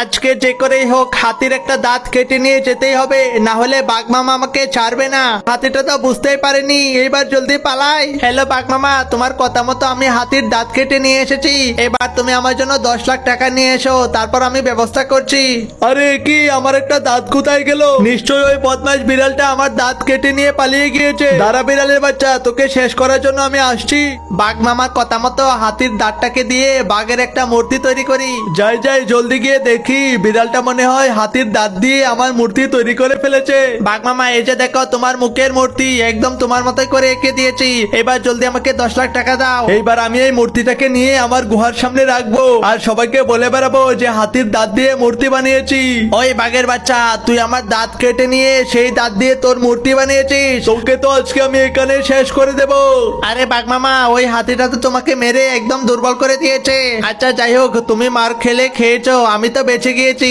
আজকে যে করেই হোক হাতির একটা দাঁত কেটে নিয়ে যেতেই হবে, না হলে বাঘ মামা আমাকে ছাড়বে না। হাতিটা তো বুঝতেই পারেনি, এইবার জলদি পালাই। হ্যালো বাঘ মামা, তোমার কথা মতো আমি হাতির দাঁত কেটে নিয়ে এসেছি। এবার তুমি আমার জন্য 10 লাখ টাকা নিয়ে এসো, তারপর আমি ব্যবস্থা করছি। আরে কি, আমার একটা দাঁত কোথায় গেল? নিশ্চয়ই ওই বদমাশ বিড়ালটা আমার দাঁত কেটে নিয়ে পালিয়ে গিয়েছে। দাঁড়া বিড়ালের বাচ্চা, তোকে শেষ করার জন্য আমি আসছি। বাঘ মামার কথা মতো হাতির দাঁতটাকে দিয়ে বাঘের একটা মূর্তি তৈরি করি। যাই যাই, জলদি গিয়ে দেখি বিড়ালটা মনে হয় হাতির দাঁত দিয়ে আমার মূর্তি তৈরি করে ফেলেছে। বাঘ মামা, এই যে দেখো তোমার মুখের মূর্তি, একদম তোমার মতোই করে এঁকে দিয়েছি। এবার জলদি আমাকে 10 লাখ টাকা দাও। এইবার আমি এই মূর্তিটাকে নিয়ে আমার গুহার সামনে রাখবো আর সবাইকে বলে বেড়াবো যে হাতির দাঁত দিয়ে মূর্তি বানিয়েছি। ওই বাঘের বাচ্চা, তুই আমার দাঁত কেটে নিয়ে সেই দাঁত দিয়ে তোর মূর্তি বানিয়েছিস, তোকে তো আজকে আমি এখানে শেষ করে দেব। আরে বাঘ মামা, ওই হাতিটা তো তোমাকে মেরে একদম দুর্বল করে দিয়েছে। আচ্ছা যাই হোক, তুমি মার খেলে খেয়েছো, আমি তো বেঁচে গিয়েছি।